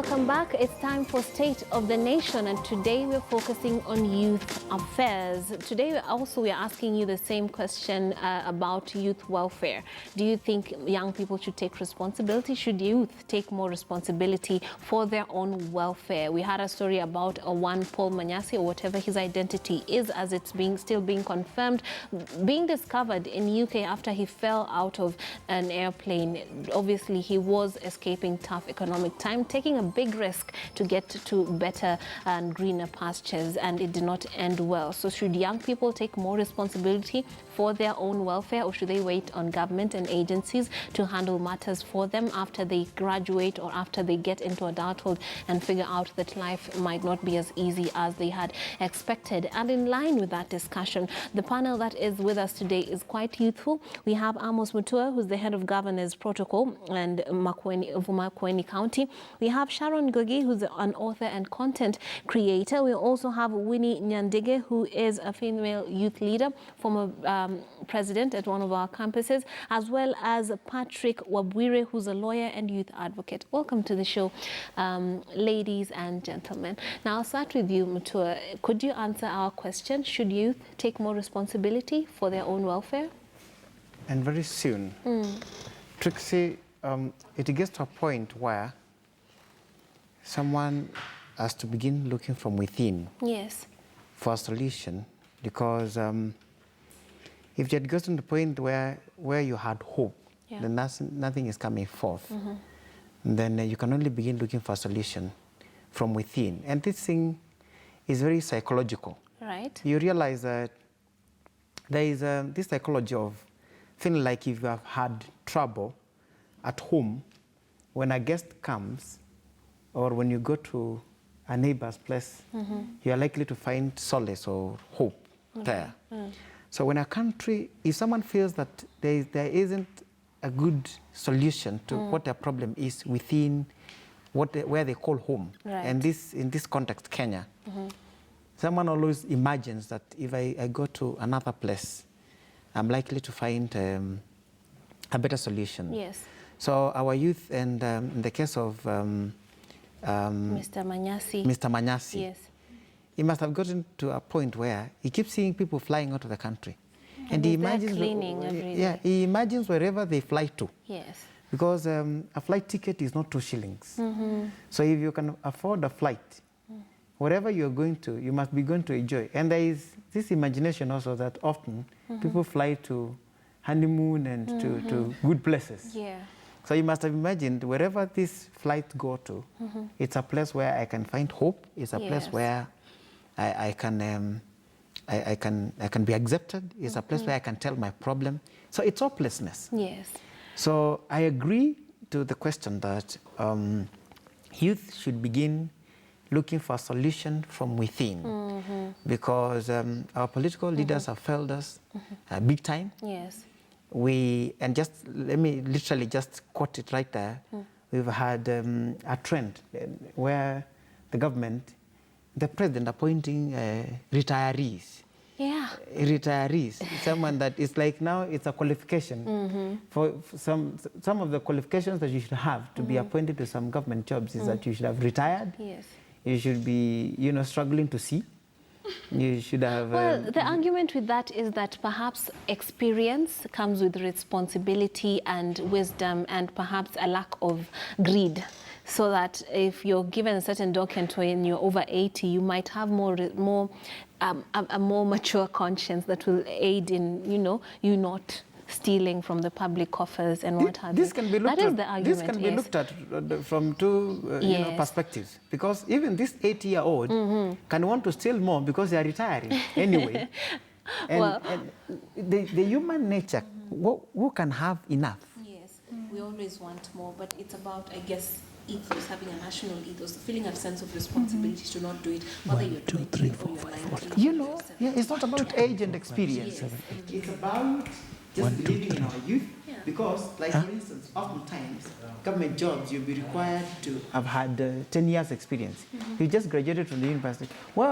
welcome back. It's time for State of the Nation, and today we're focusing on youth affairs. Today we are asking you the same question about youth welfare. Do you think young people should take responsibility? Should youth take more responsibility for their own welfare? We had a story about one Paul Manyasi, or whatever his identity is, as it's still being confirmed, being discovered in UK after he fell out of an airplane. Obviously, he was escaping tough economic time, taking a big risk to get to better and greener pastures, and it did not end well. So should young people take more responsibility for their own welfare, or should they wait on government and agencies to handle matters for them after they graduate or after they get into adulthood and figure out that life might not be as easy as they had expected? And in line with that discussion, the panel that is with us today is quite youthful. We have Amos Mutua, who's the head of Governors Protocol and Makueni County. We have Sharon Gogi, who's an author and content creator. We also have Winnie Nyandege, who is a female youth leader, former president at one of our campuses, as well as Patrick Wabwire, who's a lawyer and youth advocate. Welcome to the show, ladies and gentlemen. Now, I'll start with you, Mutua. Could you answer our question? Should youth take more responsibility for their own welfare? And very soon. Trixie, it gets to a point where someone has to begin looking from within. Yes. For a solution, because if it goes to the point where you had hope, then nothing is coming forth, then you can only begin looking for a solution from within. And this thing is very psychological. Right. You realize that there is this psychology of feeling like if you have had trouble at home, when a guest comes, or when you go to a neighbor's place, you are likely to find solace or hope there. So when a country, if someone feels that there isn't a good solution to what their problem is within where they call home, and in this context, Kenya, someone always imagines that if I go to another place, I'm likely to find a better solution. Yes. So our youth, and in the case of Mr. Manyasi. Mr. Manyasi. Yes. He must have gotten to a point where he keeps seeing people flying out of the country. And he imagines, cleaning every day. Yeah, he imagines wherever they fly to. Yes. Because a flight ticket is not 2 shillings. So if you can afford a flight, wherever you're going to, you must be going to enjoy. And there is this imagination also that often people fly to honeymoon and to good places. Yeah. So you must have imagined wherever this flight go to, it's a place where I can find hope. It's a place where I can be accepted. It's a place where I can tell my problem. So it's hopelessness. Yes. So I agree to the question that youth should begin looking for a solution from within, because our political leaders have failed us big time. Yes. And just let me literally just quote it right there. We've had a trend where the government, the president appointing retirees. Yeah. Retirees, someone that is like now it's a qualification. For some of the qualifications that you should have to be appointed to some government jobs is that you should have retired. Yes. You should be, struggling to see. You should have... Well, the argument with that is that perhaps experience comes with responsibility and wisdom, and perhaps a lack of greed. So that if you're given a certain document when you're over 80, you might have a more mature conscience that will aid in, you not stealing from the public coffers and what have you. This can be looked that is the argument. This can be looked at from two perspectives, because even this 80-year-old can want to steal more because they are retiring anyway. And the human nature, who can have enough? Yes, we always want more, but it's about, I guess, ethos, having a national ethos, feeling a sense of responsibility to not do it, whether you're 20 or you're 90. It's not about age and experience. Yes. It's about just believing in our youth, because, like for instance, oftentimes government jobs, you'll be required to have had 10 years experience. You just graduated from the university. How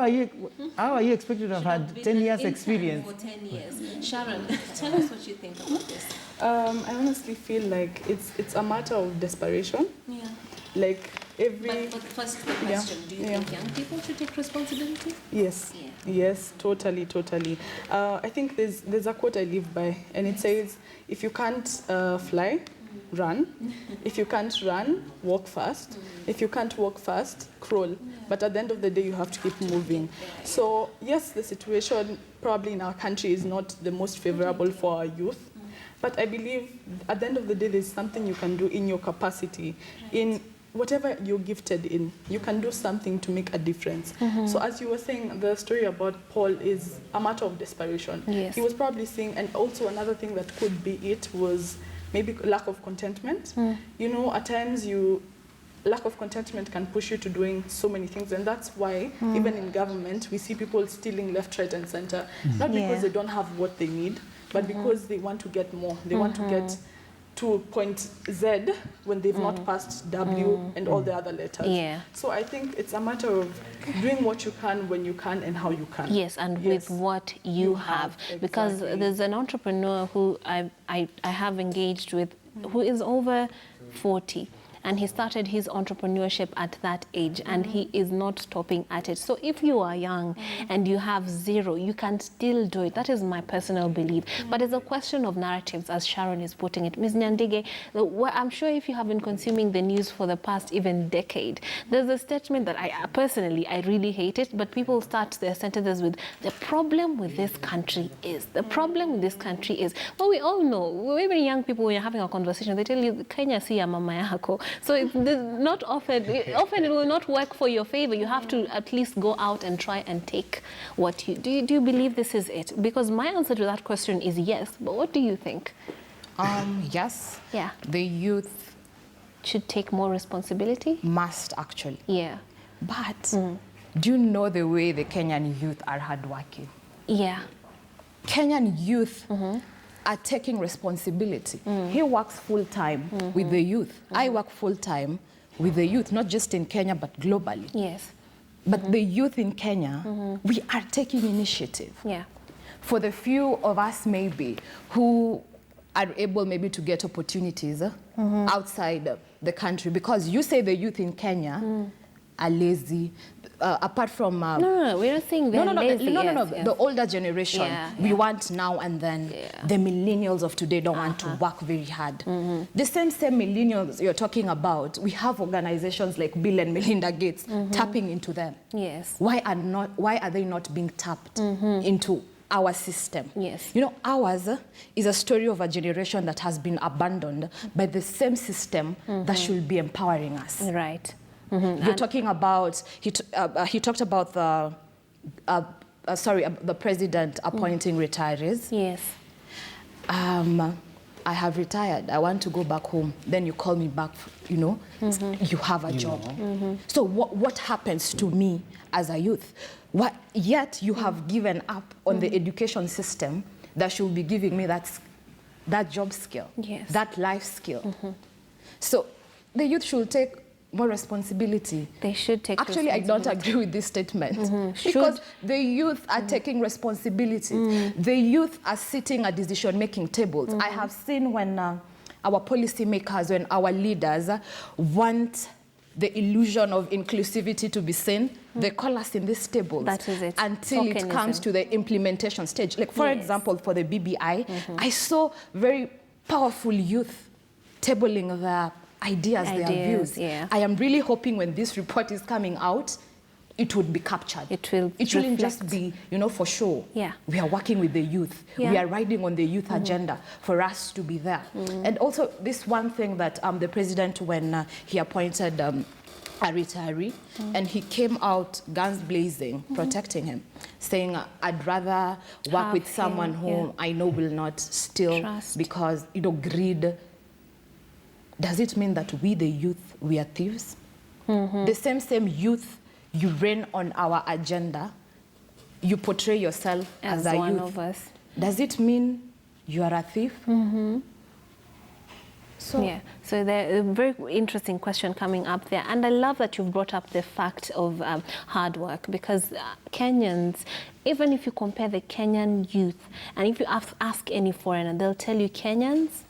are you expected to have had 10 years experience? For 10 years. Sharon, tell us what you think about this. I honestly feel like it's a matter of desperation. Yeah. Like But first the question, do you think young people should take responsibility? Yes, yes, totally. I think there's a quote I live by, and it says, if you can't fly, run. If you can't run, walk fast. If you can't walk fast, crawl. But at the end of the day, you have to keep moving. So yes, the situation probably in our country is not the most favorable for our youth. But I believe at the end of the day, there's something you can do in your capacity, in whatever you're gifted in. You can do something to make a difference. So as you were saying, the story about Paul is a matter of desperation. Yes. He was probably saying, and also another thing that could be it was maybe lack of contentment. You know, at times lack of contentment can push you to doing so many things, and that's why even in government we see people stealing left, right and center, not because they don't have what they need, but because they want to get more. They want to get to point Z when they've not passed W and all the other letters. Yeah. So I think it's a matter of doing what you can when you can and how you can. Yes, and with what you have. Because exactly. there's an entrepreneur who I have engaged with who is over 40. And he started his entrepreneurship at that age, and he is not stopping at it. So if you are young and you have zero, you can still do it. That is my personal belief. But it's a question of narratives, as Sharon is putting it. Ms. Nyandige, I'm sure if you have been consuming the news for the past even decade, there's a statement that I personally really hate it, but people start their sentences with, the problem with this country is, the problem with this country is. Well, we all know, even young people, when you're having a conversation, they tell you, Kenya si ya mama yako. So it's not often it will not work for your favor. You have to at least go out and try and take what you do. Do you believe this is it? Because my answer to that question is yes. But what do you think? Yes. Yeah. The youth should take more responsibility. Must actually. Yeah. But do you know the way the Kenyan youth are hardworking? Yeah. Kenyan youth are taking responsibility. He works full-time with the youth. I work full-time with the youth, not just in Kenya, but globally. Yes. But the youth in Kenya, we are taking initiative. Yeah. For the few of us maybe who are able maybe to get opportunities outside the country, because you say the youth in Kenya are lazy, apart from... no, we're not saying they're lazy. No, yes. the older generation, we want now and then. The millennials of today don't want to work very hard. The same millennials you're talking about, we have organizations like Bill and Melinda Gates tapping into them. Yes. Why are they not being tapped into our system? Yes. You know, ours is a story of a generation that has been abandoned by the same system that should be empowering us. Right. You're talking about, he talked about the president appointing retirees. Yes. I have retired. I want to go back home. Then you call me back, you know, you have a job. So what happens to me as a youth? Yet you have given up on the education system that should be giving me that job skill, that life skill. So the youth should take more responsibility. They should take Actually, I don't agree with this statement. Because the youth are taking responsibility. The youth are sitting at decision-making tables. I have seen when our policymakers, when our leaders want the illusion of inclusivity to be seen, they call us in these tables. That is it. Until it comes to the implementation stage. Like, for example, for the BBI, I saw very powerful youth tabling their ideas, their views. I am really hoping when this report is coming out, it would be captured. It shouldn't just be, you know, for show. We are working with the youth. We are riding on the youth agenda for us to be there. And also this one thing that the president, when he appointed a retiree, and he came out guns blazing, protecting him, saying, I'd rather work with someone whom I know will not steal. Trust. Because, you know, greed. Does it mean that we, the youth, we are thieves? The same youth, you reign on our agenda, you portray yourself as a one youth. Of us. Does it mean you are a thief? So there's a very interesting question coming up there. And I love that you've brought up the fact of hard work, because Kenyans, even if you compare the Kenyan youth, and if you ask any foreigner, they'll tell you Kenyans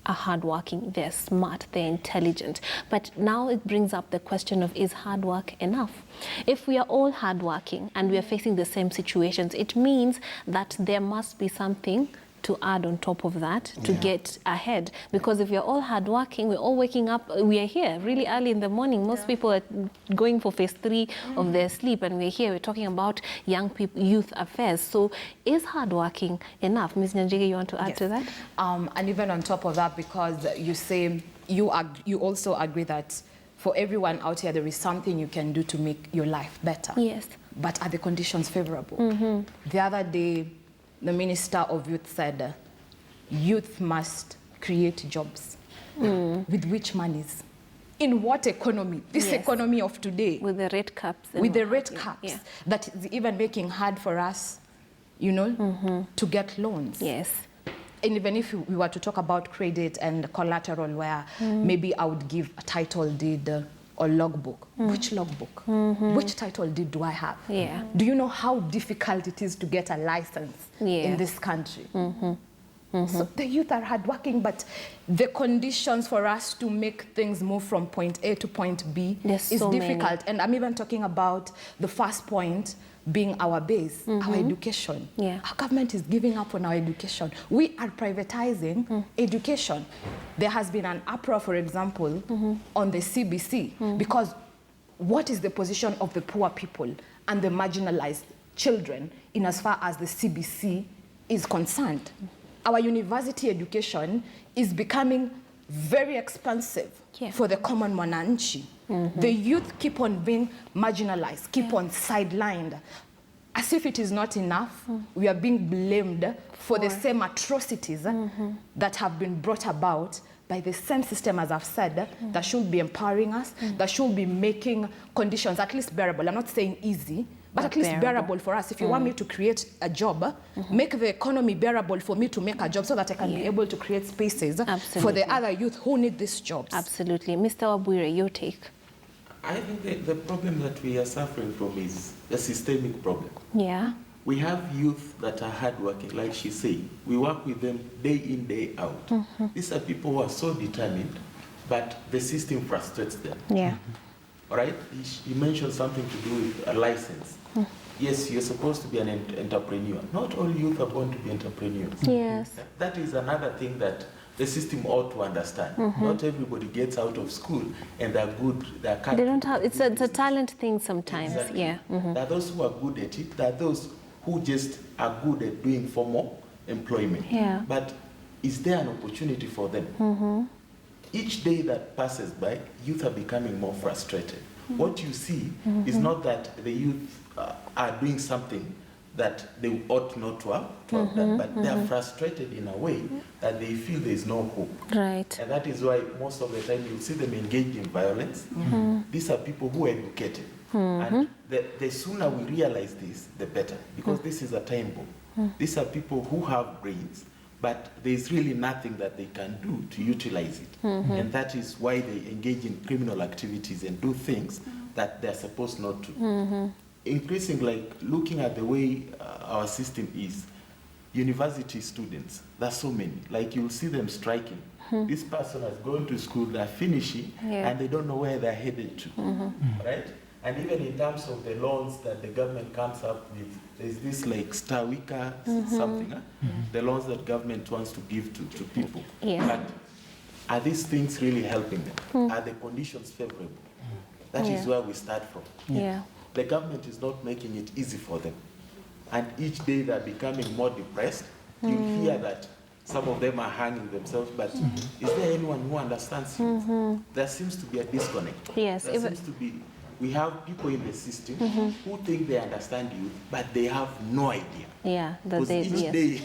are hardworking, they're smart, they're intelligent. But now it brings up the question of, is hard work enough? If we are all hardworking and we are facing the same situations, it means that there must be something to add on top of that to get ahead. Because if we're all hardworking, we're all waking up, we are here really early in the morning. Most people are going for phase 3 of their sleep, and we're here, we're talking about young people, youth affairs. So is hardworking enough? Ms. Nyanjige, you want to add to that? And even on top of that, because you say, you also agree that for everyone out here, there is something you can do to make your life better. Yes. But are the conditions favorable? The other day, the Minister of Youth said, youth must create jobs. With which monies? In what economy? This economy of today. With the rate caps. With the rate caps. That is even making hard for us, you know, to get loans. Yes. And even if we were to talk about credit and collateral, where maybe I would give a title deed or logbook. Which logbook? Which title deed do I have? Yeah. Do you know how difficult it is to get a license in this country? So the youth are hardworking, but the conditions for us to make things move from point A to point B is difficult. And I'm even talking about the first point being our base, our education. Our government is giving up on our education. We are privatizing education. There has been an uproar, for example, on the CBC, because what is the position of the poor people and the marginalized children in as far as the CBC is concerned? Our university education is becoming very expensive for the common mwananchi. The youth keep on being marginalized, keep on sidelined. As if it is not enough, we are being blamed for the same atrocities that have been brought about by the same system, as I've said, that should be empowering us, that should be making conditions at least bearable. I'm not saying easy, but at least bearable for us. If you want me to create a job, make the economy bearable for me to make a job so that I can be able to create spaces for the other youth who need these jobs. Absolutely. Mr. Wabwire, your take? I think the problem that we are suffering from is a systemic problem. Yeah. We have youth that are hardworking, like she said. We work with them day in, day out. These are people who are so determined, but the system frustrates them. Yeah. All right? You mentioned something to do with a license. Yes, you're supposed to be an entrepreneur. Not all youth are born to be entrepreneurs. Yes. That is another thing that the system ought to understand. Not everybody gets out of school and they're good. They don't have, it's a talent thing sometimes. Exactly. Yeah. There are those who are good at it. There are those who just are good at doing formal employment. Yeah. But is there an opportunity for them? Each day that passes by, youth are becoming more frustrated. What you see is not that the youth are doing something that they ought not to have done, but they are frustrated in a way that they feel there is no hope. Right. And that is why most of the time you see them engaged in violence. These are people who are educated. And the sooner we realize this, the better, because this is a time bomb. These are people who have brains, but there's really nothing that they can do to utilize it. And that is why they engage in criminal activities and do things that they're supposed not to. Increasing, like looking at the way our system is, university students, there's so many, like you'll see them striking. This person has gone to school, they're finishing, and they don't know where they're headed to, right? And even in terms of the loans that the government comes up with, there's this like Starwika something, the loans that government wants to give to people. But are these things really helping them? Are the conditions favorable? That is where we start from. The government is not making it easy for them. And each day they're becoming more depressed. You hear that some of them are hanging themselves, but is there anyone who understands youth? There seems to be a disconnect. Yes. There seems to be, we have people in the system who think they understand youth, but they have no idea. Yeah, because each day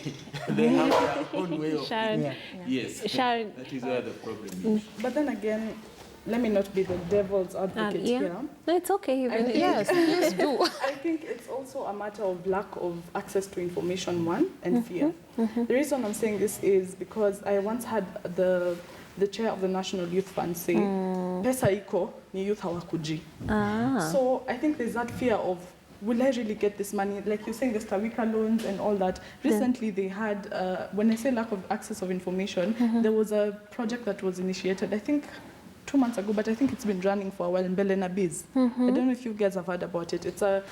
they have their own way of Sharon, Yes, Sharon, that is where the problem is. But then again, let me not be the devil's advocate here. No, it's okay. Yes, please do. I think it's also a matter of lack of access to information, one, and fear. The reason I'm saying this is because I once had the chair of the National Youth Fund say, pesa iko, ni youth hawakuji. So I think there's that fear of will I really get this money? Like you're saying, the Stawika loans and all that. Recently, they had, when I say lack of access of information, there was a project that was initiated, I think, 2 months ago, but I think it's been running for a while in Belena Biz. I don't know if you guys have heard about it. It's a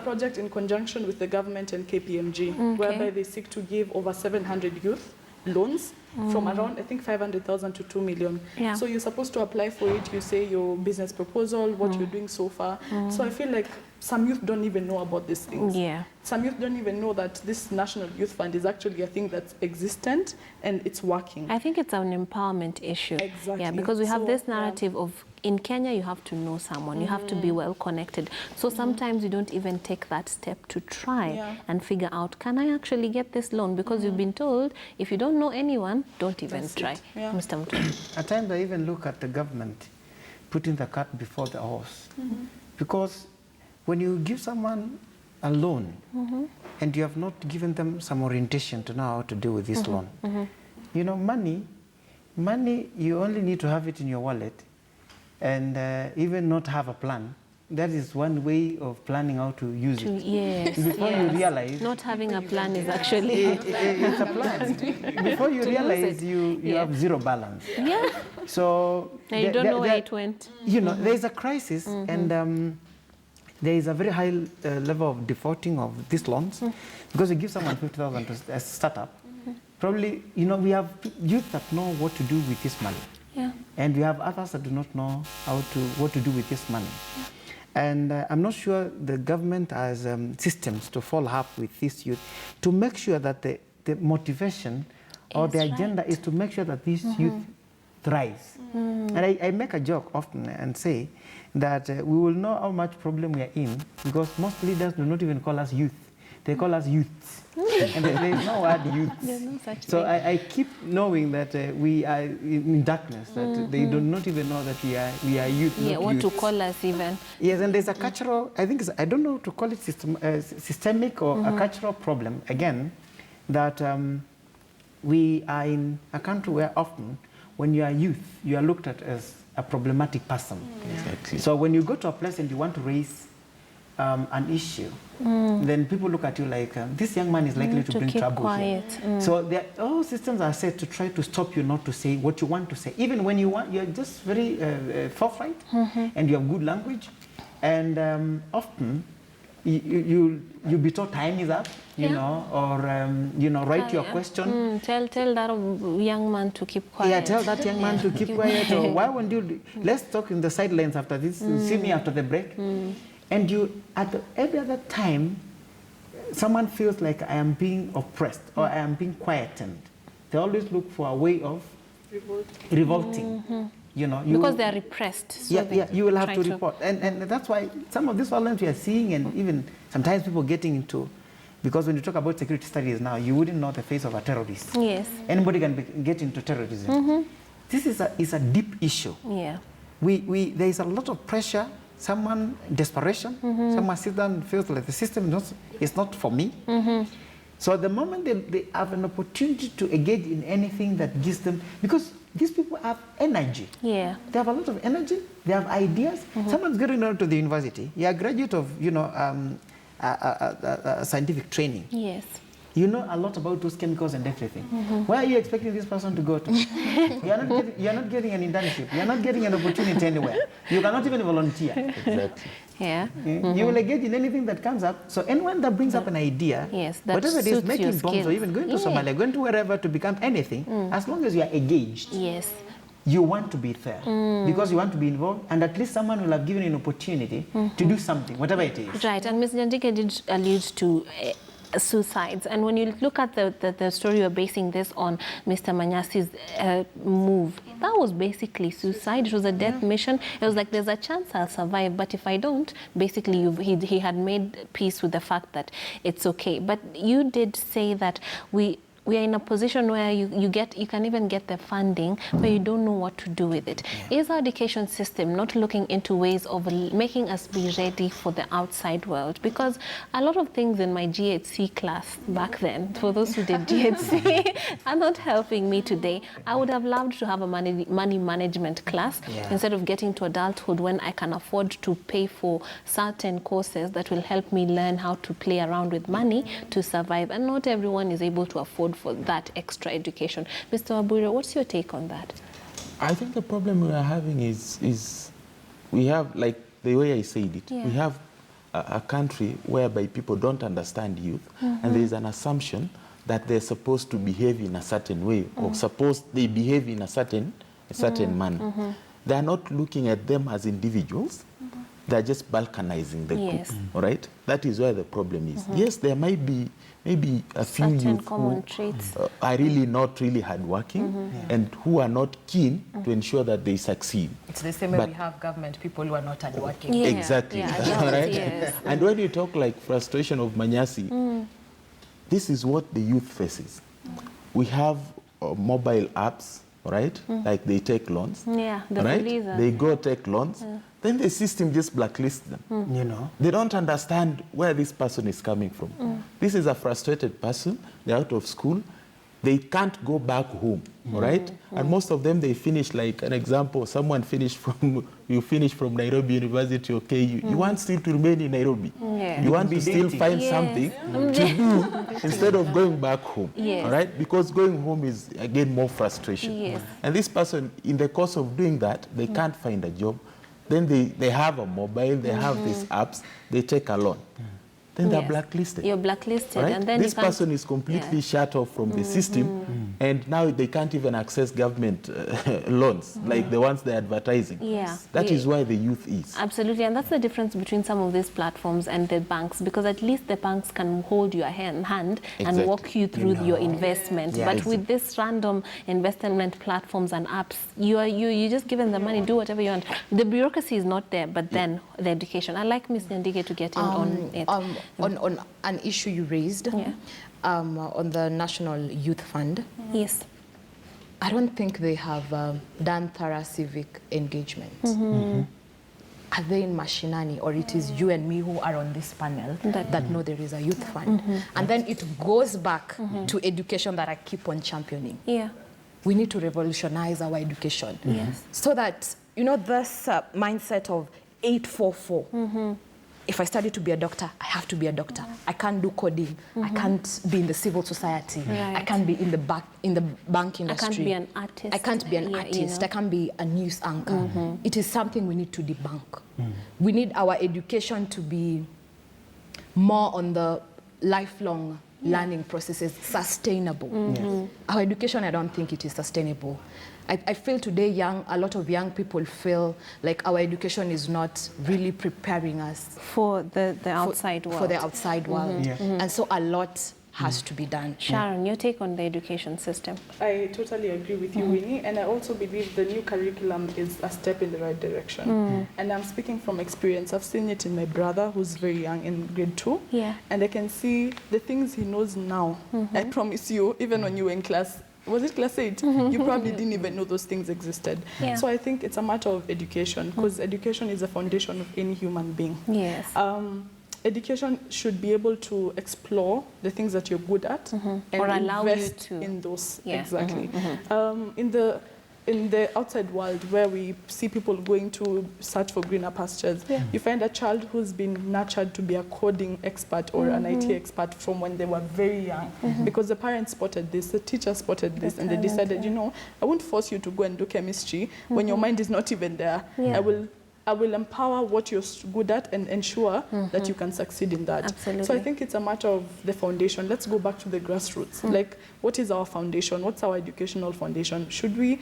project in conjunction with the government and KPMG, whereby they seek to give over 700 youth loans from around, I think, 500,000 to 2 million. Yeah. So you're supposed to apply for it. You say your business proposal, what you're doing so far. So I feel like some youth don't even know about these things. Yeah. Some youth don't even know that this National Youth Fund is actually a thing that's existent and it's working. I think it's an empowerment issue. Exactly. Yeah, because we have So, this narrative of, in Kenya, you have to know someone, you have to be well connected. So sometimes you don't even take that step to try and figure out, can I actually get this loan? Because you've been told, if you don't know anyone, don't even try. Yeah. Mr. Mutoni. At times I even look at the government putting the cart before the horse. Because when you give someone a loan and you have not given them some orientation to know how to deal with this loan, you know, money, you only need to have it in your wallet and even not have a plan. That is one way of planning how to use it. Yes. Before you realize... Not having a plan is actually... it's a plan. Before you realize you have zero balance. Yeah. So... And you don't know where it went. You know, there is a crisis and there is a very high level of defaulting of these loans because you give someone 50,000 to a startup. Probably, you know, we have youth that know what to do with this money. Yeah. And we have others that do not know what to do with this money. Yeah. And I'm not sure the government has systems to follow up with this youth to make sure that the motivation or the agenda is to make sure that this youth thrives. And I make a joke often and say that we will know how much problem we are in because most leaders do not even call us youth. They call us youths. And there is no word youths. So I keep knowing that we are in darkness, that they do not even know that we are youth. Yeah, what to call us even. Yes, and there's a cultural, I think, I don't know to call it systemic or a cultural problem, again, that we are in a country where often when you are youth, you are looked at as a problematic person. Exactly. So when you go to a place and you want to raise an issue, then people look at you like, this young man is likely to bring trouble here. So all systems are set to try to stop you not to say what you want to say. Even when you're just very forthright and you have good language. And often you be told time is up, you know, or, you know, write your question. Tell that young man to keep quiet. Yeah, tell that young man to keep quiet. Or why won't you, let's talk in the sidelines after this, see me after the break. And you, at every other time, someone feels like I am being oppressed or I am being quietened. They always look for a way of revolting. You know, because they are repressed. So you will have to report. And that's why some of these violence we are seeing, and even sometimes people getting into, because when you talk about security studies now, you wouldn't know the face of a terrorist. Yes. Anybody can get into terrorism. This is a deep issue. Yeah. There is a lot of pressure. Someone desperation. Someone sits down and feels like the system is not for me. So the moment they have an opportunity to engage in anything that gives them, because these people have energy. Yeah. They have a lot of energy. They have ideas. Someone's getting out to the university. You're a graduate of, you know, scientific training. Yes. You know a lot about those chemicals and everything. Where are you expecting this person to go to? You're not getting an internship. You're not getting an opportunity anywhere. You cannot even volunteer. Exactly. Yeah. You will engage in anything that comes up. So anyone that brings up an idea, whatever it is, making bombs or even going to Somalia, going to wherever to become anything, as long as you are engaged, you want to be there because you want to be involved, and at least someone will have given you an opportunity to do something, whatever it is. Right, and Ms. Njandike did allude to suicides, and when you look at the story you're basing this on, Mr. Manyasi's move, that was basically suicide. It was a death mission. It was like, there's a chance I'll survive, but if I don't, basically he had made peace with the fact that it's okay. But you did say that we are in a position where you can even get the funding, but you don't know what to do with it. Yeah. Is our education system not looking into ways of making us be ready for the outside world? Because a lot of things in my GHC class back then, for those who did GHC, are not helping me today. I would have loved to have a money management class instead of getting to adulthood when I can afford to pay for certain courses that will help me learn how to play around with money to survive. And not everyone is able to afford for that extra education. Mr. Wabwire, what's your take on that? I think the problem we are having is we have, like the way I said it, we have a country whereby people don't understand youth, and there is an assumption that they're supposed to behave in a certain way, or suppose they behave in a certain manner. They are not looking at them as individuals. They're just balkanizing the group, all right? That is where the problem is. Yes, there might be maybe a few youth who are really not really hardworking and who are not keen to ensure that they succeed. It's the same way we have government people who are not hardworking. Exactly, right? And when you talk like frustration of Manyasi, this is what the youth faces. We have mobile apps, right? Like they take loans, they go take loans. Then the system just blacklists them. You know, they don't understand where this person is coming from. This is a frustrated person. They're out of school. They can't go back home, all right? And most of them, they finish, like an example, someone finished from, you finish from Nairobi University, okay? You want still to remain in Nairobi. You want to still find something to do instead of going back home, all right? Because going home is, again, more frustration. And this person, in the course of doing that, they can't find a job. Then they have a mobile, they have these apps, they take a loan. Then they're blacklisted. You're blacklisted. Right? And then this person is completely shut off from the system, and now they can't even access government loans, like the ones they're advertising. That is why the youth is. Absolutely, and that's the difference between some of these platforms and the banks, because at least the banks can hold your hand and walk you through your investment. But with this random investment platforms and apps, you just given the money, do whatever you want. The bureaucracy is not there, but then the education. I'd like Ms. Nyandige to get in on it. On an issue you raised, on the National Youth Fund. Yes. I don't think they have done thorough civic engagement. Are they in mashinani, or it is you and me who are on this panel that know there is a youth fund? And then it goes back to education that I keep on championing. We need to revolutionize our education. So that, you know, this mindset of 844, if I study to be a doctor, I have to be a doctor. I can't do coding. I can't be in the civil society. I can't be in the bank industry. I can't be an artist. I can't be an artist. You know? I can't be a news anchor. It is something we need to debunk. We need our education to be more on the lifelong learning processes, sustainable. Our education, I don't think it is sustainable. I feel today a lot of young people feel like our education is not really preparing us for the outside world. For the outside world. And so a lot has to be done. Sharon, your take on the education system? I totally agree with you, Winnie, and I also believe the new curriculum is a step in the right direction. And I'm speaking from experience. I've seen it in my brother, who's very young, in grade 2. And I can see the things he knows now. I promise you, even when you were in class, was it class 8? You probably didn't even know those things existed. So I think it's a matter of education, because education is the foundation of any human being. Education should be able to explore the things that you're good at and or allow invest you to in those. Exactly. In the outside world, where we see people going to search for greener pastures, you find a child who's been nurtured to be a coding expert or an IT expert from when they were very young, because the parents spotted this, the teacher spotted this, and they decided, you know, I won't force you to go and do chemistry when your mind is not even there. I will empower what you're good at and ensure that you can succeed in that. So I think it's a matter of the foundation. Let's go back to the grassroots. Like, what is our foundation? What's our educational foundation? Should we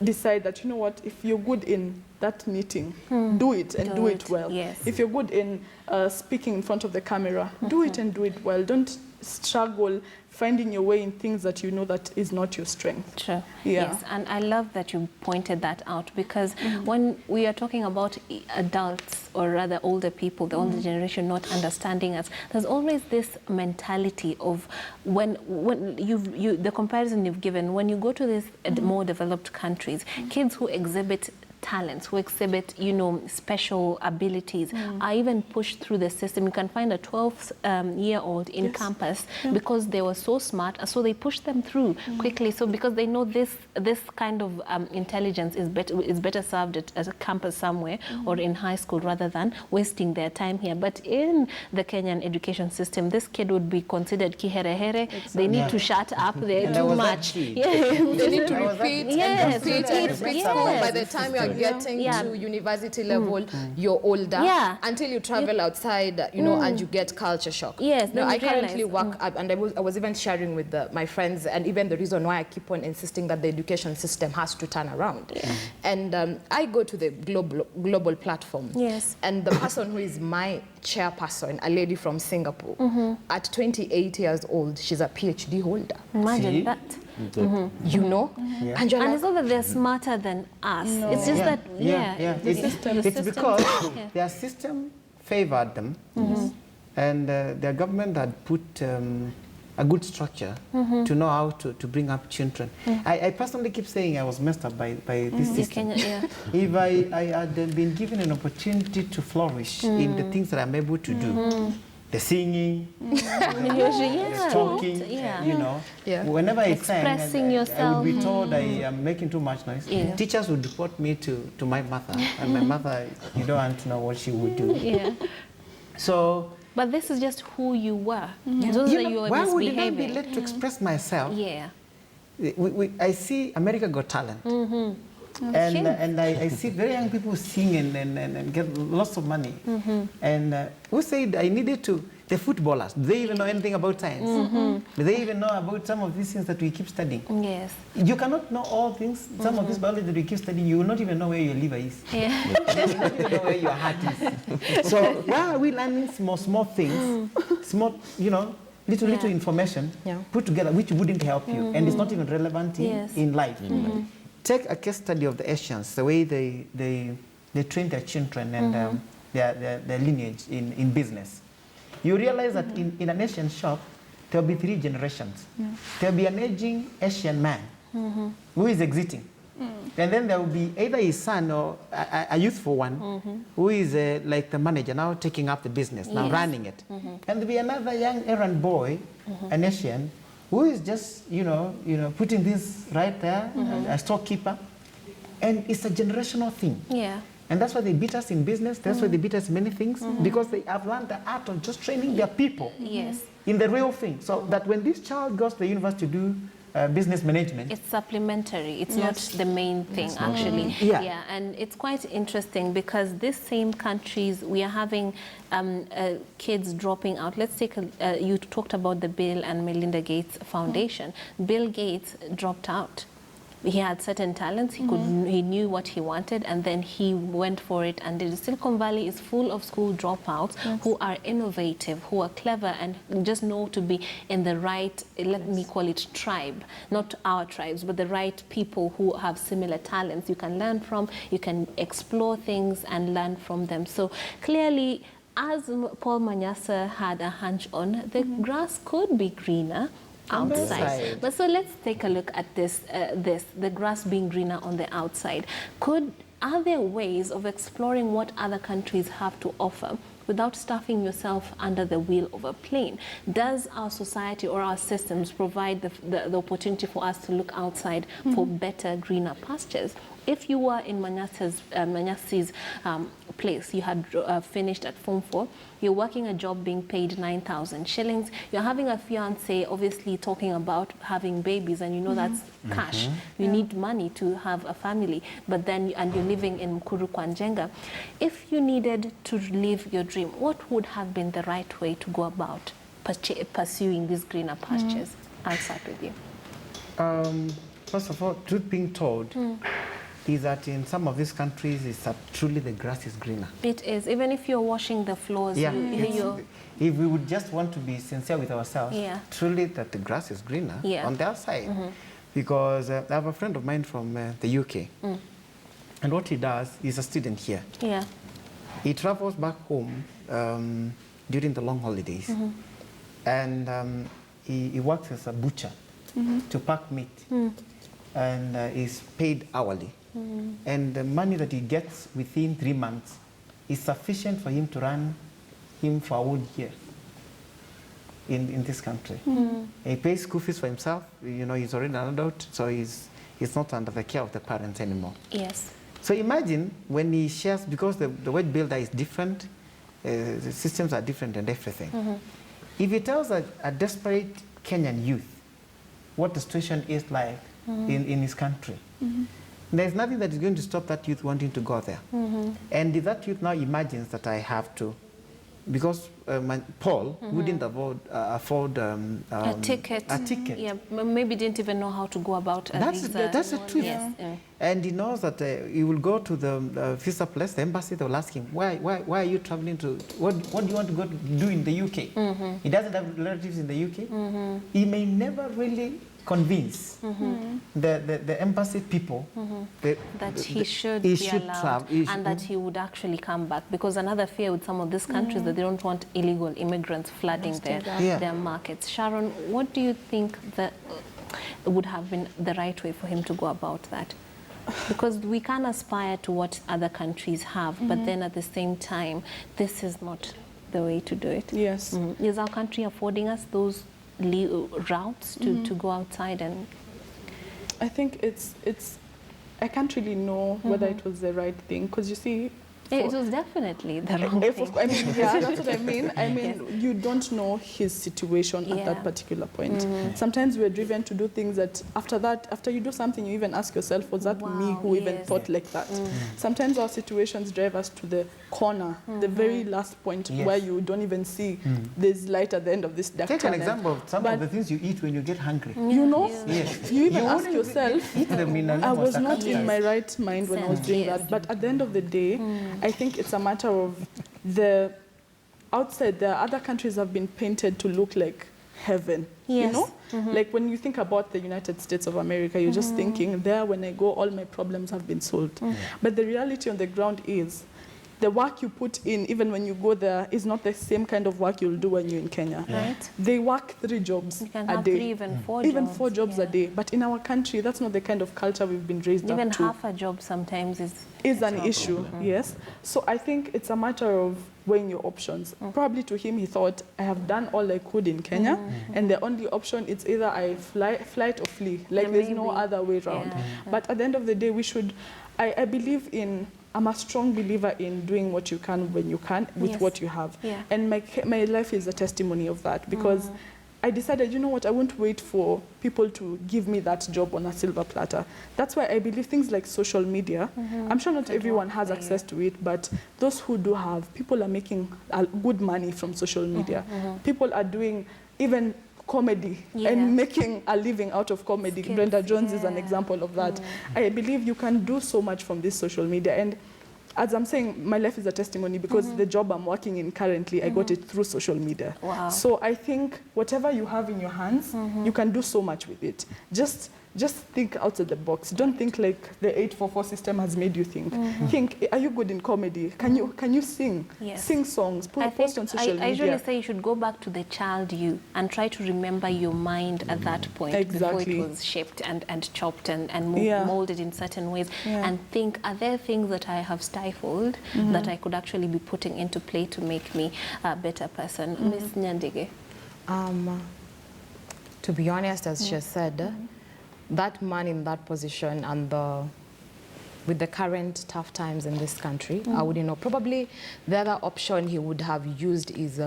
decide that, you know what, if you're good in that meeting, do it and do it well. If you're good in speaking in front of the camera, do it and do it well. Don't struggle finding your way in things that you know that is not your strength. True. Yeah. Yes, and I love that you pointed that out, because when we are talking about adults, or rather older people, the older generation not understanding us, there's always this mentality of when the comparison you've given, when you go to these more developed countries, kids who exhibit talents, who exhibit, you know, special abilities, are even pushed through the system. You can find a 12-year-old in campus because they were so smart, so they push them through quickly. So because they know this kind of intelligence is better served at a campus somewhere or in high school, rather than wasting their time here. But in the Kenyan education system, this kid would be considered kiherehere. Exactly. They need to shut up. They're too much. Yeah. They need to repeat and repeat school. By the time you are getting to university level, you're older until you travel outside, you know, and you get culture shock. Yes, no, I currently work up, and I was even sharing with my friends, and even the reason why I keep on insisting that the education system has to turn around. And I go to the global platform. Yes. And the person who is my chairperson, a lady from Singapore, at 28 years old, she's a PhD holder. Imagine that. You know? And it's not that they're smarter than us. No. It's just that, it's because their system favored them, and their government had put a good structure to know how to bring up children. I personally keep saying I was messed up by this system. If I had been given an opportunity to flourish in the things that I'm able to do, the singing, the talking, you know. Whenever I sang, I would be told I am making too much noise. Teachers would report me to my mother, and my mother, you don't want to know what she would do. So. But this is just who you were. Why would I be let to express myself? I see America Got Talent. And I see very young people sing and get lots of money. And who said I needed to? The footballers, do they even know anything about science? Do they even know about some of these things that we keep studying? Yes. You cannot know all things. Some of this biology that we keep studying, you will not even know where your liver is. You will not even know where your heart is. So why are we learning small things, small, you know, little information put together which wouldn't help you, and it's not even relevant in life. Take a case study of the Asians, the way they train their children and their lineage in business. You realize that in an Asian shop, there will be 3 generations. There will be an aging Asian man who is exiting. And then there will be either his son or a youthful one who is like the manager, now taking up the business, now running it. And there will be another young errand boy, an Asian, who is just, you know, putting this right there, a storekeeper. And it's a generational thing. And that's why they beat us in business. That's why they beat us in many things, because they have learned the art of just training their people in the real thing. So that when this child goes to the university to do business management, it's supplementary. It's not the main thing, actually. And it's quite interesting because these same countries, we are having kids dropping out. Let's take you talked about the Bill and Melinda Gates Foundation. Bill Gates dropped out. He had certain talents, he knew what he wanted, and then he went for it and did. Silicon Valley is full of school dropouts who are innovative, who are clever, and just know to be in the right, let me call it tribe, not our tribes, but the right people who have similar talents. You can learn from, you can explore things and learn from them. So clearly, as Paul Manyasa had a hunch on, the grass could be greener outside. But so let's take a look at this, the grass being greener on the outside. Are there ways of exploring what other countries have to offer without stuffing yourself under the wheel of a plane? Does our society or our systems provide the opportunity for us to look outside for better, greener pastures? If you were in Manyasi's place, you had finished at Form 4, you're working a job being paid 9,000 shillings, you're having a fiancé, obviously talking about having babies, and you know that's cash. You need money to have a family, but then, and you're living in Mkuru Kwanjenga. If you needed to live your dream, what would have been the right way to go about pursuing these greener pastures? I'll start with you. First of all, truth being told, is that in some of these countries, it's that truly the grass is greener. It is. Even if you're washing the floors, Yeah, you're... if we would just want to be sincere with ourselves, Yeah. truly that the grass is greener Yeah. on their side. Because I have a friend of mine from the UK, and what he does, he's a student here. Yeah. He travels back home during the long holidays, and he works as a butcher to pack meat, and is paid hourly. And the money that he gets within 3 months is sufficient for him to run him for a whole year in this country. He pays school fees for himself. You know, he's already an adult, so he's not under the care of the parents anymore. Yes. So imagine when he shares, because the wage builder is different, the systems are different and everything. If he tells a desperate Kenyan youth what the situation is like in his country, there's nothing that is going to stop that youth wanting to go there. And if that youth now imagines that I have to, because Paul wouldn't afford a ticket. A ticket. Yeah, maybe didn't even know how to go about a That's visa. the truth. Yes. And he knows that he will go to the visa place, the embassy, they will ask him, why are you traveling to, what do you want to go to do in the UK? He doesn't have relatives in the UK. He may never really convince the embassy people that he should be allowed and that he would actually come back. Because another fear with some of these countries that they don't want illegal immigrants flooding their markets. Sharon, what do you think that would have been the right way for him to go about that? Because we can aspire to what other countries have, but then at the same time, this is not the way to do it. Yes. Is our country affording us those routes to go outside? And I think it's I can't really know whether it was the right thing, because you see, it was definitely the wrong thing. I mean, yeah, that's what I mean. I mean, you don't know his situation at that particular point. Sometimes we're driven to do things that after you do something, you even ask yourself, was that me who even thought like that? Sometimes our situations drive us to the corner, the very last point where you don't even see there's light at the end of this dark tunnel. Take an example of some of the things you eat when you get hungry. You know, you even You ask wouldn't yourself, eat them in a I was not circumstance. in my right mind when I was doing that. But at the end of the day, I think it's a matter of the outside. The other countries have been painted to look like heaven. You know, like when you think about the United States of America, you're just thinking, there, when I go, all my problems have been solved. But the reality on the ground is, the work you put in, even when you go there, is not the same kind of work you'll do when you're in Kenya. Right. They work 3 jobs You can a have day. 3, even 4 Even jobs. 4 jobs a day. But in our country, that's not the kind of culture we've been raised Even up to. half a job sometimes is an issue, yes. So I think it's a matter of weighing your options. Probably to him, he thought, I have done all I could in Kenya, and the only option is either I flight or flee. Like, there's no other way around. But at the end of the day, we should, I believe in, I'm a strong believer in doing what you can when you can with what you have. And my life is a testimony of that, because I decided, you know what, I won't wait for people to give me that job on a silver platter. That's why I believe things like social media, I'm sure not everyone has access to it, but those who do have, people are making good money from social media. People are doing even comedy and making a living out of comedy. Brenda Jones is an example of that. I believe you can do so much from this social media. And as I'm saying, my life is a testimony, because the job I'm working in currently, I got it through social media. Wow. So I think whatever you have in your hands, you can do so much with it. Just think outside the box. Don't think like the 844 system has made you think. Think, are you good in comedy? Can you sing? Sing songs, post on social media. I usually say you should go back to the child you and try to remember your mind at that point before it was shaped and chopped and molded in certain ways, and think, are there things that I have stifled that I could actually be putting into play to make me a better person? Miss Nyandige. To be honest, as she said, that man in that position and with the current tough times in this country, I wouldn't know. Probably the other option he would have used is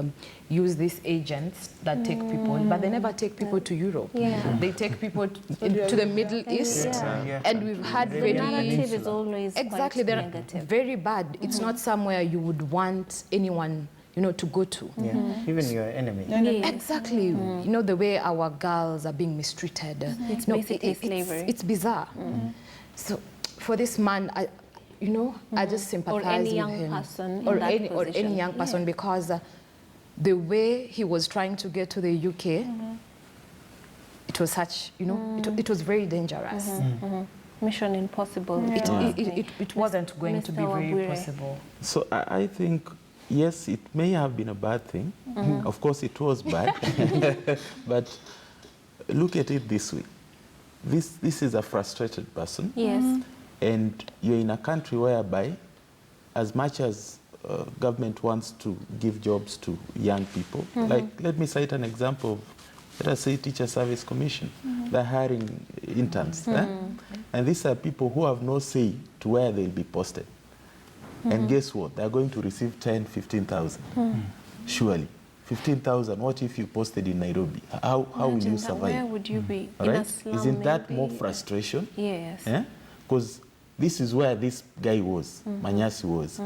use these agents that take people, but they never take people to Europe. They take people to the Middle East, and we've had the narrative is always exactly quite they're negative. very bad. It's not somewhere you would want anyone, you know, to go to. Even your enemy. Exactly. You know, the way our girls are being mistreated. It's basically slavery. It's bizarre. So for this man, you know, I just sympathize or any with young him. person Or in that any position. young person, because the way he was trying to get to the UK, it was such, you know, it was very dangerous. Mission impossible. It wasn't going to be very possible. So I think, yes, it may have been a bad thing. Of course, it was bad. But look at it this way. This is a frustrated person. Yes. And you're in a country whereby, as much as government wants to give jobs to young people, like, let me cite an example of, let us say, Teacher Service Commission. They're hiring interns. And these are people who have no say to where they'll be posted. And guess what? They're going to receive 10, 15,000. Surely. 15,000, what if you posted in Nairobi? How will you survive? Where would you be? All In right? a slum, Isn't that maybe? more frustration? Yes. Because this is where this guy was, Manyasi was.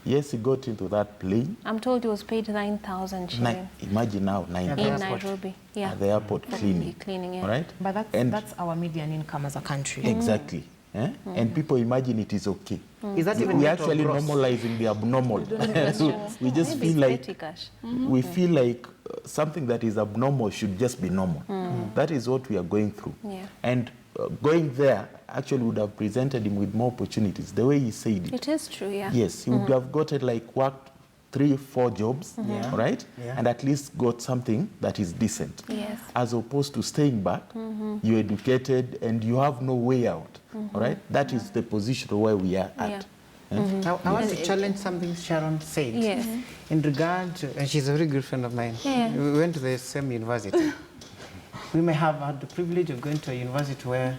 Yes, he got into that plane. I'm told he was paid 9,000 shillings. Imagine now, 9,000. In Nairobi. Yeah. At the airport cleaning. Cleaning, yeah. All right? But that's our median income as a country. Exactly. And people imagine it is okay. Is that even We're net or actually gross? normalizing the abnormal. We just Maybe feel it's like petty cash. we feel like something that is abnormal should just be normal. That is what we are going through. Yeah. And going there actually would have presented him with more opportunities. The way he said it. It is true, yeah. Yes, he would have gotten like worked 3 or 4 jobs, right? Yeah. And at least got something that is decent. Yes. As opposed to staying back, you're educated and you have no way out. All right? That is the position where we are at. I want to challenge something Sharon said. Yes. In regard to, and she's a very good friend of mine. Yeah. We went to the same university. We may have had the privilege of going to a university where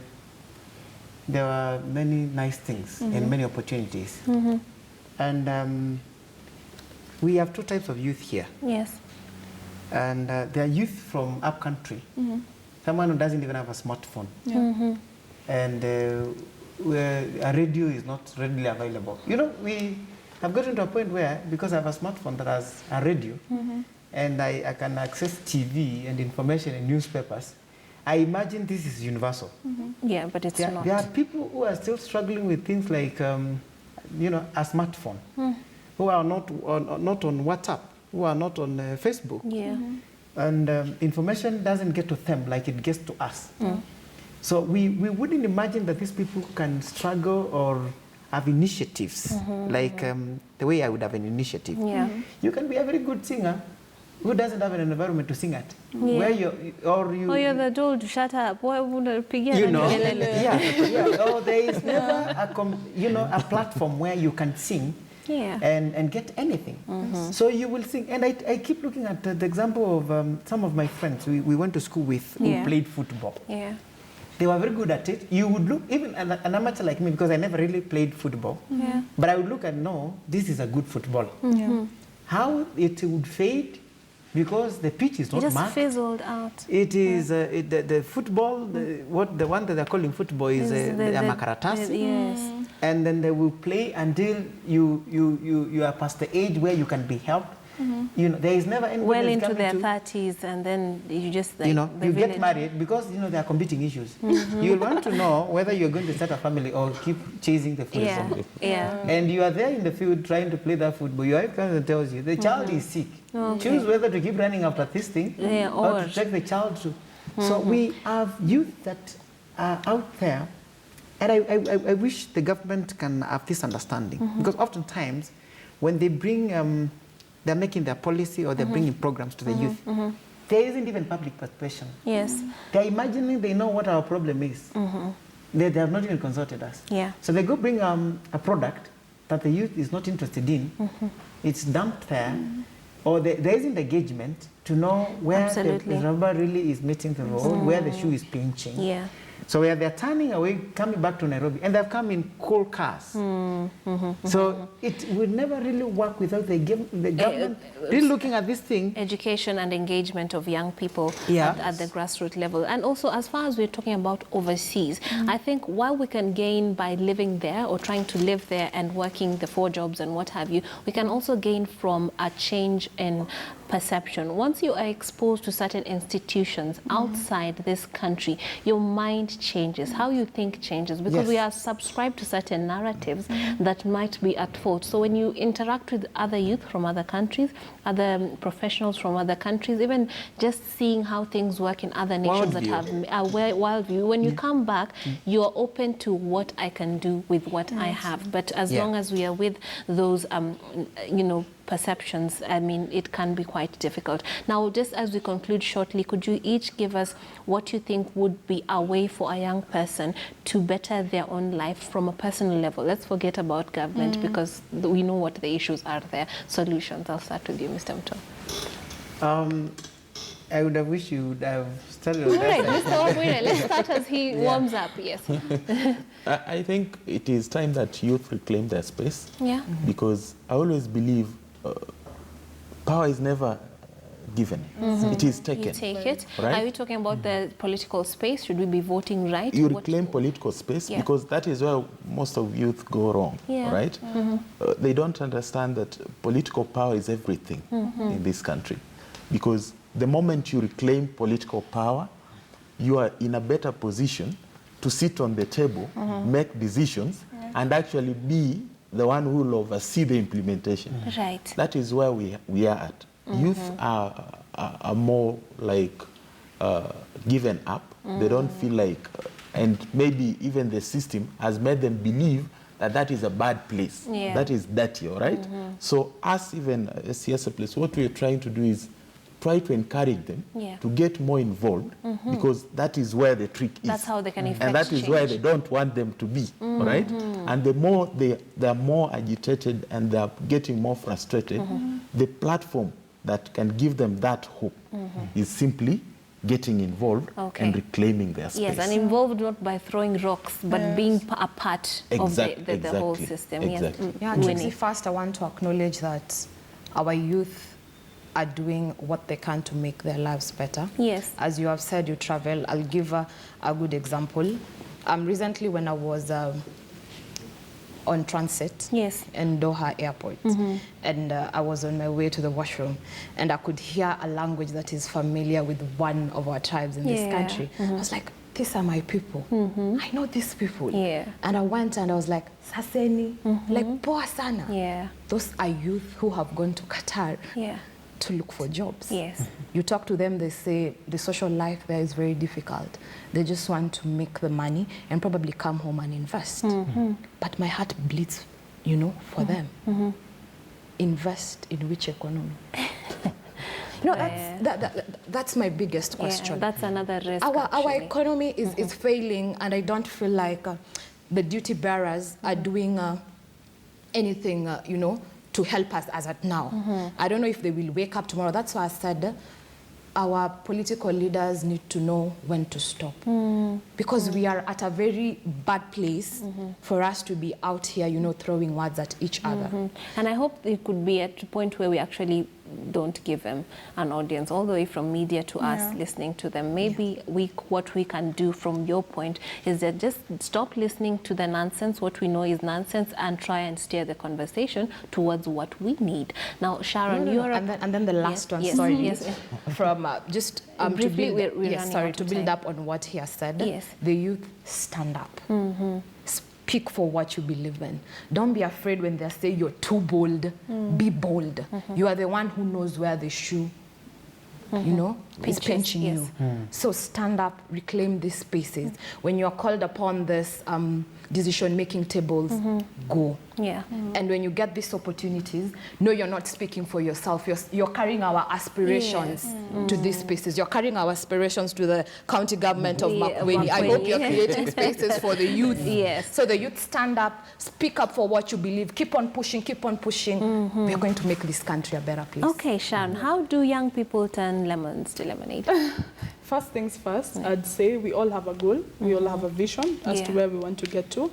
there were many nice things and many opportunities. And we have 2 types of youth here. Yes. And there are youth from up country. Someone who doesn't even have a smartphone. And where a radio is not readily available. You know, we have gotten to a point where, because I have a smartphone that has a radio, and I can access TV and information and newspapers, I imagine this is universal. Yeah, but it's not. There are people who are still struggling with things like, you know, a smartphone, who are not on WhatsApp, who are not on Facebook. Yeah. And information doesn't get to them like it gets to us. So we wouldn't imagine that these people can struggle or have initiatives, like the way I would have an initiative. Yeah. You can be a very good singer who doesn't have an environment to sing at. Where You're the dude, shut up. Why would I pick you know, or there is never a platform where you can sing and get anything. So you will sing. And I keep looking at the example of some of my friends we went to school with who played football. Yeah. They were very good at it. You would look, even an amateur like me, because I never really played football, but I would look and know, this is a good footballer. How it would fade, because the pitch is not marked. It just fizzled out. It is, the football, the one that they're calling football is the makaratasi. Yes. And then they will play until you are past the age where you can be helped. You know, there is never anyone well into their 30s, and then you just like, you know, you get married because there are competing issues. You want to know whether you're going to start a family or keep chasing the football. And you are there in the field trying to play that football. Your wife comes and tells you the child is sick. Choose whether to keep running after this thing or to take the child to. So we have youth that are out there, and I wish the government can have this understanding, because oftentimes when they bring they're making their policy or they're bringing programs to the youth, there isn't even public participation. Yes. They're imagining they know what our problem is. They have not even consulted us. Yeah. So they go bring a product that the youth is not interested in. It's dumped there, or there isn't engagement to know where the rubber really is meeting the road, where the shoe is pinching. Yeah. So where they're turning away, coming back to Nairobi, and they've come in coal cars. So it would never really work without the government really looking at this thing. Education and engagement of young people at the grassroots level. And also, as far as we're talking about overseas, I think while we can gain by living there or trying to live there and working the 4 jobs and what have you, we can also gain from a change in perception. Once you are exposed to certain institutions outside this country, your mind changes, how you think changes, because we are subscribed to certain narratives that might be at fault. So when you interact with other youth from other countries, other professionals from other countries, even just seeing how things work in other nations that have a wild view, when you come back, you are open to what I can do with what I have. But as long as we are with those, you know, perceptions, I mean, it can be quite difficult. Now, just as we conclude shortly, could you each give us what you think would be a way for a young person to better their own life from a personal level? Let's forget about government because we know what the issues are there. Solutions. I'll start with you, Mr. Mto. I would have wished you would have started on All that right, side. Mr. Wabwire, let's start as he warms up. Yes. I think it is time that youth reclaim their space. Yeah. Because I always believe power is never given. It is taken. You take it. Right? Are we talking about the political space? Should we be voting right? You reclaim political space because that is where most of youth go wrong, right? They don't understand that political power is everything in this country. Because the moment you reclaim political power, you are in a better position to sit on the table, make decisions, and actually be the one who will oversee the implementation. Right. That is where we are at. Youth are more like given up. They don't feel like, and maybe even the system has made them believe that that is a bad place. That is dirty, all right? So us, even as CSA, what we are trying to do is try to encourage them to get more involved because that is where the trick is. That's how they can effect and that is change. where they don't want them to be, right? And the more they are more agitated and they are getting more frustrated, the platform that can give them that hope is simply getting involved and reclaiming their space. Yes, and involved not by throwing rocks, but being a part of the whole system. Exactly. Yeah, Trixie, first I want to acknowledge that our youth are doing what they can to make their lives better. Yes. As you have said, you travel. I'll give a good example. Recently, when I was on transit in Doha Airport, and I was on my way to the washroom, and I could hear a language that is familiar with one of our tribes in this country. I was like, these are my people. I know these people. And I went and I was like, Saseni, like poa sana. Those are youth who have gone to Qatar to look for jobs. You talk to them, they say the social life there is very difficult. They just want to make the money and probably come home and invest. But my heart bleeds, you know, for them. Invest in which economy? No, that's my biggest question. That's another risk. Our economy is failing, and I don't feel like the duty bearers are doing anything, you know, to help us as at now. I don't know if they will wake up tomorrow. That's why I said our political leaders need to know when to stop. Because we are at a very bad place for us to be out here, you know, throwing words at each other. And I hope it could be at a point where we actually don't give them an audience, all the way from media to us listening to them. Maybe what we can do from your point is that just stop listening to the nonsense, what we know is nonsense, and try and steer the conversation towards what we need. Now, Sharon, you're and then the last one, sorry, from just briefly, to build up on what he has said. The youth stand up. Speak for what you believe in. Don't be afraid when they say you're too bold. Be bold. You are the one who knows where the shoe, you know, is pinching you. So stand up, reclaim these spaces. When you are called upon this decision-making tables, go. And when you get these opportunities, know you're not speaking for yourself. You're carrying our aspirations to these spaces. You're carrying our aspirations to the county government of Makueni. I hope you're creating spaces for the youth. So the youth stand up, speak up for what you believe. Keep on pushing, keep on pushing. We're going to make this country a better place. Okay, Sharon, how do young people turn lemons to lemonade? First things first, I'd say we all have a goal. We all have a vision as to where we want to get to.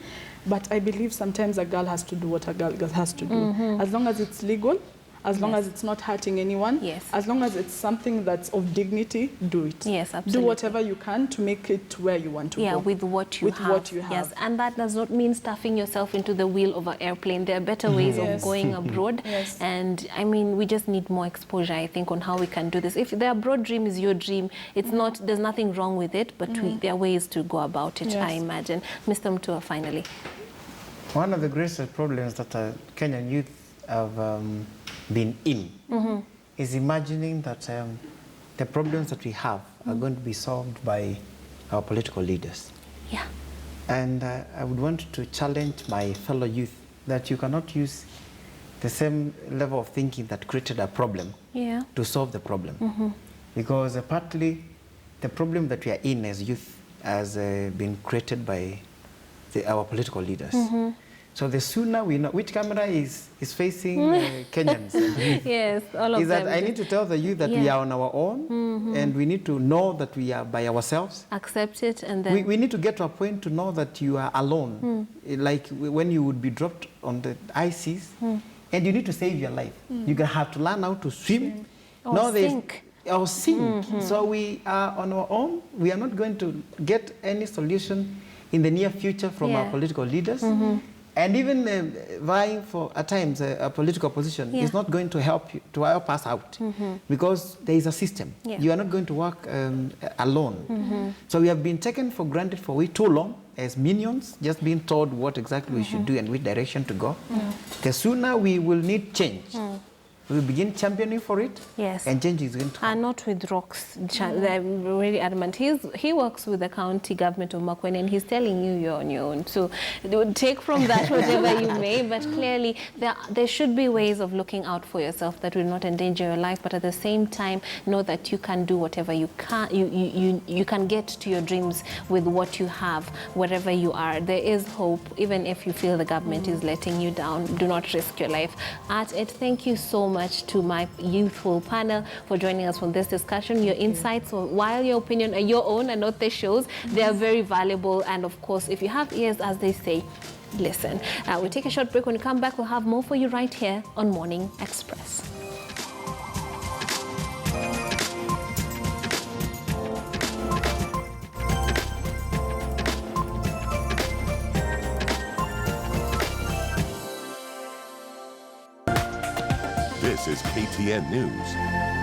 But I believe sometimes a girl has to do what a girl has to do. As long as it's legal as long as it's not hurting anyone. Yes. As long as it's something that's of dignity, do it. Yes, absolutely. Do whatever you can to make it where you want to go. Yeah, with what you have. Yes, and that does not mean stuffing yourself into the wheel of an airplane. There are better ways of going abroad. Yes. And I mean, we just need more exposure, I think, on how we can do this. If the abroad dream is your dream, it's not, there's nothing wrong with it, but there are ways to go about it, I imagine. Mr. Mutua, finally. One of the greatest problems that Kenyan youth have been in is imagining that the problems that we have are going to be solved by our political leaders. Yeah. And I would want to challenge my fellow youth that you cannot use the same level of thinking that created a problem to solve the problem. Because partly the problem that we are in as youth has been created by our political leaders. So the sooner we know which camera is facing Kenyans. Yes, all of is that them. I need to tell the youth that we are on our own, and we need to know that we are by ourselves. Accept it, and then we need to get to a point to know that you are alone. Like when you would be dropped on the ice seas, and you need to save your life. You're gonna have to learn how to swim, or sink. Or sink. So we are on our own. We are not going to get any solution in the near future from our political leaders. And even vying for, at times, a political position is not going to help us out because there is a system. You are not going to work alone. So we have been taken for granted for way too long as minions, just being told what exactly we should do and which direction to go. The sooner we will need change, we will begin championing for it, and change is going to come. And not with rocks. They're really adamant. He works with the county government of Makueni, and he's telling you you're on your own. So take from that whatever you may, but clearly there should be ways of looking out for yourself that will not endanger your life, but at the same time know that you can do whatever you can. You can get to your dreams with what you have, wherever you are. There is hope, even if you feel the government is letting you down. Do not risk your life at it. Thank you so much to my youthful panel for joining us for this discussion. Your insights, while your opinion are your own and not the show's, they are very valuable. And of course, if you have ears, as they say, listen. We'll take a short break. When we come back, we'll have more for you right here on Morning Express. This is KTN News.